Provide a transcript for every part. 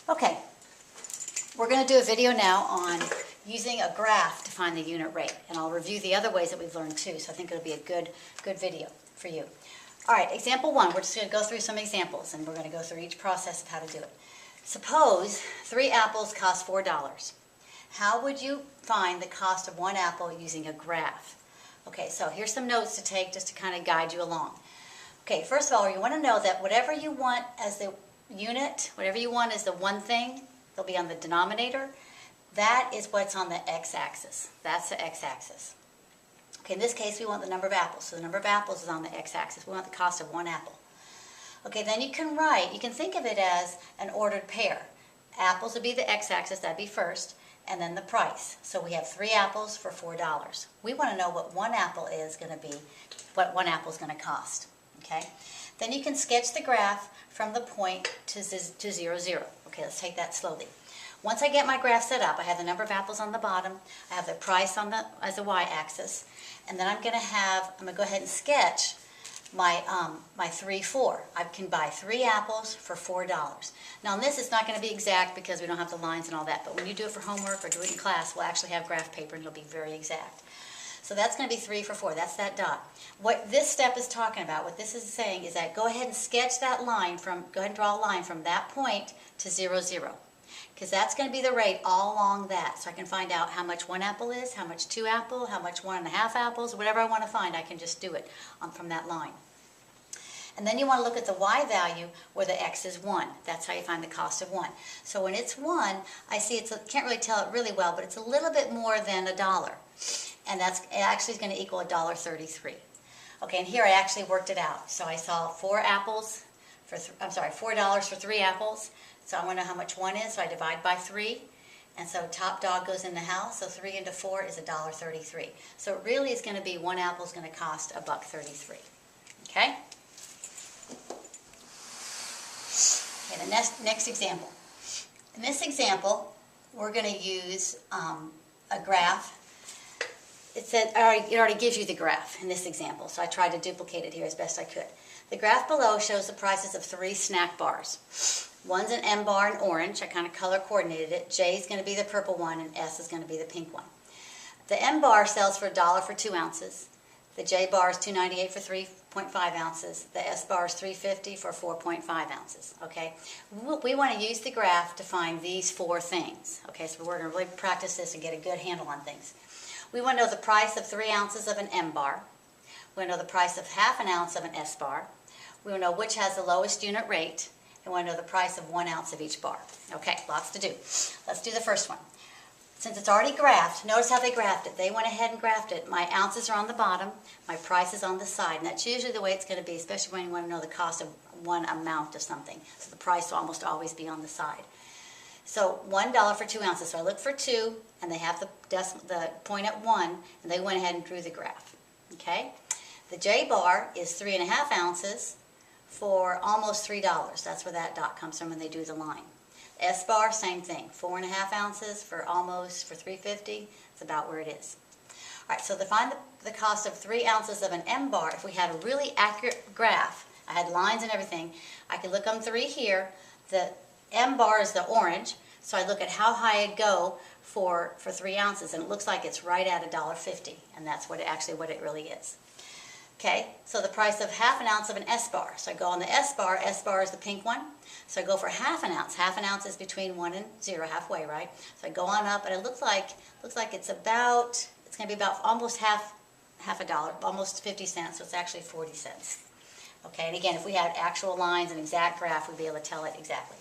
Okay, we're going to do a video now on using a graph to find the unit rate, and I'll review the other ways that we've learned too, so I think it'll be a good video for you. All right, example one, we're just going to go through some examples, and we're going to go through each process of how to do it. Suppose 3 apples cost $4. How would you find the cost of 1 apple using a graph? Okay, so here's some notes to take just to kind of guide you along. Okay, first of all, you want to know that whatever you want as the unit, whatever you want as the one thing, they'll be on the denominator. That is what's on the x-axis. That's the x-axis. Okay, in this case, we want the number of apples. So the number of apples is on the x-axis. We want the cost of 1 apple. Okay, then you can think of it as an ordered pair. Apples would be the x-axis, that'd be first, and then the price. So we have 3 apples for $4. We want to know what 1 apple is going to be, what 1 apple is going to cost. Okay, then you can sketch the graph from the point to 0, 0. Okay, let's take that slowly. Once I get my graph set up, I have the number of apples on the bottom, I have the price on as the y-axis, and then I'm going to go ahead and sketch my 3, 4. I can buy 3 apples for $4. Now on this, it's not going to be exact because we don't have the lines and all that, but when you do it for homework or do it in class, we'll actually have graph paper and it'll be very exact. So that's going to be 3 for 4. That's that dot. What this step is talking about, what this is saying is that go ahead and sketch that line go ahead and draw a line from that point to 0, 0. Because that's going to be the rate all along that. So I can find out how much 1 apple is, how much 2 apple, how much 1.5 apples, whatever I want to find, I can just do it from that line. And then you want to look at the y value where the x is 1. That's how you find the cost of 1. So when it's 1, I see can't really tell it really well, but it's a little bit more than $1. And that's actually going to equal $1.33. Okay, and here I actually worked it out. So I saw $4 for 3 apples. So I want to know how much 1 is, so I divide by 3. And so top dog goes in the house, so 3 into 4 is $1.33. So it really is going to be 1 apple is going to cost $1.33. Okay? Okay, the next example. In this example, we're going to use a graph. It already gives you the graph in this example, so I tried to duplicate it here as best I could. The graph below shows the prices of 3 snack bars. One's an M bar in orange. I kind of color coordinated it. J is going to be the purple one, and S is going to be the pink one. The M bar sells for $1 for 2 ounces. The J bar is $2.98 for 3.5 ounces. The S bar is $3.50 for 4.5 ounces. Okay, we want to use the graph to find these 4 things. Okay, so we're going to really practice this and get a good handle on things. We want to know the price of 3 ounces of an M bar. We want to know the price of ½ an ounce of an S bar. We want to know which has the lowest unit rate. And we want to know the price of 1 ounce of each bar. Okay, lots to do. Let's do the first one. Since it's already graphed, notice how they graphed it. They went ahead and graphed it. My ounces are on the bottom, my price is on the side. And that's usually the way it's going to be, especially when you want to know the cost of one amount of something. So the price will almost always be on the side. So $1 for 2 ounces. So I look for 2, and they have the point at 1, and they went ahead and drew the graph. Okay? The J bar is 3.5 ounces for almost $3. That's where that dot comes from when they do the line. S bar, same thing. 4.5 ounces for $3.50. It's about where it is. All right, so to find the cost of 3 ounces of an M bar, if we had a really accurate graph, I had lines and everything, I could look on 3 here. The M bar is the orange, so I look at how high I'd go for 3 ounces, and it looks like it's right at $1.50, and that's what it really is. Okay, so the price of ½ an ounce of an S bar. So I go on the S bar is the pink one. So I go for ½ an ounce. ½ an ounce is between 1 and 0, halfway, right? So I go on up, and it looks like it's going to be about almost half a dollar, almost 50 cents, so it's actually 40 cents. Okay, and again, if we had actual lines and exact graph, we'd be able to tell it exactly.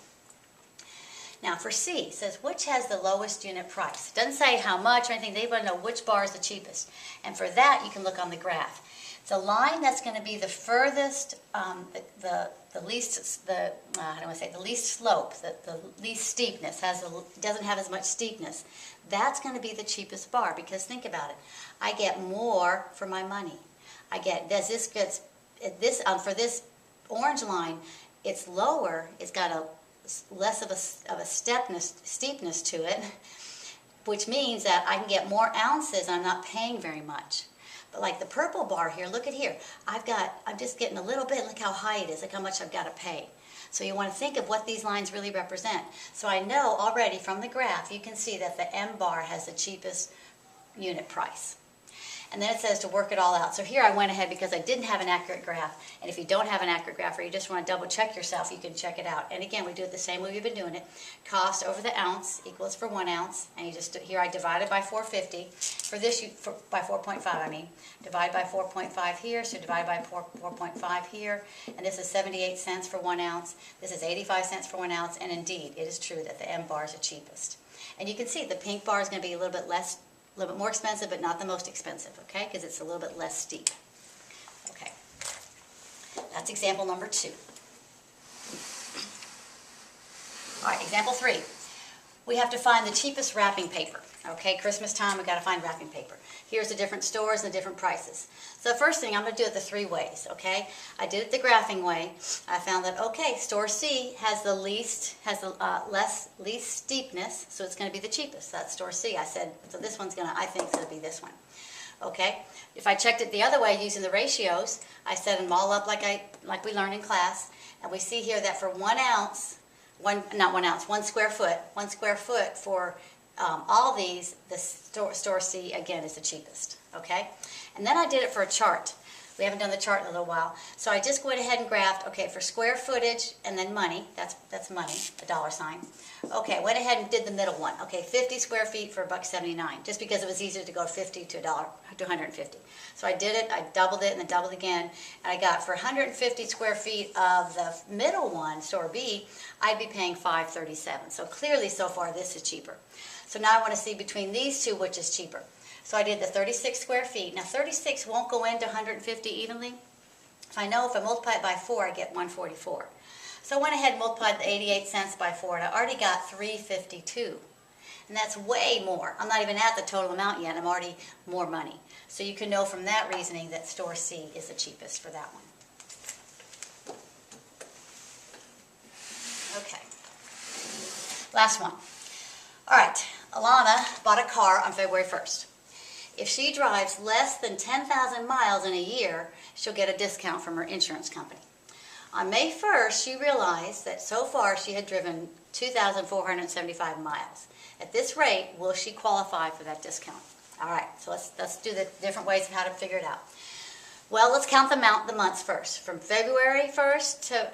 Now for C, it says which has the lowest unit price. It doesn't say how much or anything. They want to know which bar is the cheapest. And for that, you can look on the graph. The line that's going to be the furthest, the least slope, the least steepness, doesn't have as much steepness. That's going to be the cheapest bar, because think about it. I get more for my money. For this orange line, it's lower. It's got less of a steepness to it, which means that I can get more ounces and I'm not paying very much. But like the purple bar here, look at here. I'm just getting a little bit. Look how high it is. Look how much I've got to pay. So you want to think of what these lines really represent. So I know already from the graph, you can see that the M bar has the cheapest unit price. And then it says to work it all out. So here I went ahead because I didn't have an accurate graph. And if you don't have an accurate graph or you just want to double check yourself, you can check it out. And again, we do it the same way we've been doing it. Cost over the ounce equals for 1 ounce. And you just, here I divided by 450. For this, by 4.5 I mean. Divide by 4.5 here, so divide by 4.5 here. And this is 78 cents for 1 ounce. This is 85 cents for 1 ounce. And indeed, it is true that the M bar is the cheapest. And you can see the pink bar is going to be a little bit more expensive, but not the most expensive, okay? Because it's a little bit less steep. Okay. That's example number 2. All right, example 3. We have to find the cheapest wrapping paper. Okay, Christmas time, we've got to find wrapping paper. Here's the different stores and the different prices. So the first thing, I'm going to do it the 3 ways, okay? I did it the graphing way. I found that, okay, store C has the least steepness, so it's going to be the cheapest. That's store C. I said, so this one's going to, I think it's going to be this one. Okay? If I checked it the other way using the ratios, I set them all up like we learned in class, and we see here that for 1 ounce, 1 square foot for all these, the store C, again, is the cheapest, okay? And then I did it for a chart. We haven't done the chart in a little while. So I just went ahead and graphed, okay, for square footage and then money, that's money, a dollar sign. Okay, went ahead and did the middle one. Okay, 50 square feet for $1.79, just because it was easier to go 50 to to 150. So I did it, I doubled it, and then doubled again, and I got for 150 square feet of the middle one, store B, I'd be paying $5.37. So clearly, so far, this is cheaper. So now I want to see between these two, which is cheaper. So I did the 36 square feet. Now 36 won't go into 150 evenly. If I multiply it by 4, I get 144. So I went ahead and multiplied the 88 cents by 4, and I already got 352. And that's way more. I'm not even at the total amount yet. I'm already more money. So you can know from that reasoning that store C is the cheapest for that one. Okay. Last one. All right. Alana bought a car on February 1st. If she drives less than 10,000 miles in a year, she'll get a discount from her insurance company. On May 1st, she realized that so far she had driven 2,475 miles. At this rate, will she qualify for that discount? All right, so let's do the different ways of how to figure it out. Well, let's count the months first. From February 1st to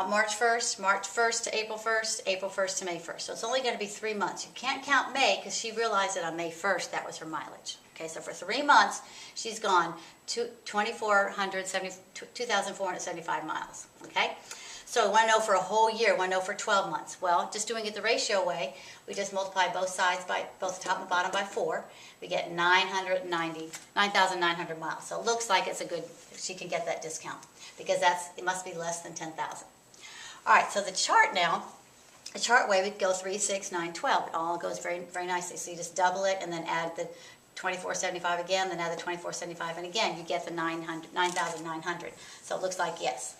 March 1st, March 1st to April 1st, April 1st to May 1st. So it's only going to be 3 months. You can't count May because she realized that on May 1st that was her mileage. Okay, so for 3 months, she's gone 2,475 miles. Okay, so we want to know for a whole year, we want to know for 12 months. Well, just doing it the ratio way, we just multiply both sides by both the top and bottom by 4. We get 9,900 miles. So it looks like it's a good, she can get that discount because it must be less than 10,000. All right, so the chart now, the chart way would go 3, 6, 9, 12. It all goes very, very nicely. So you just double it and then add the 2475 again, then add the 2475, and again you get the 9,900. So it looks like yes.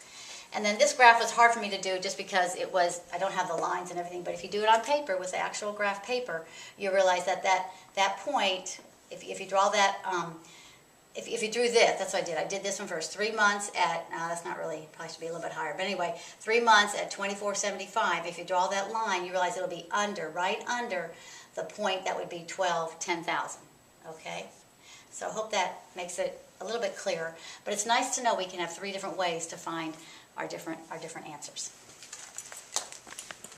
And then this graph was hard for me to do just because I don't have the lines and everything, but if you do it on paper with the actual graph paper, you realize that point, if you draw that, if you drew this, that's what I did. I did this one first. 3 months at, that's not really, probably should be a little bit higher. But anyway, 3 months at 2475. If you draw that line, you realize it'll be right under the point that would be 10,000. Okay? So I hope that makes it a little bit clearer. But it's nice to know we can have 3 different ways to find our different answers.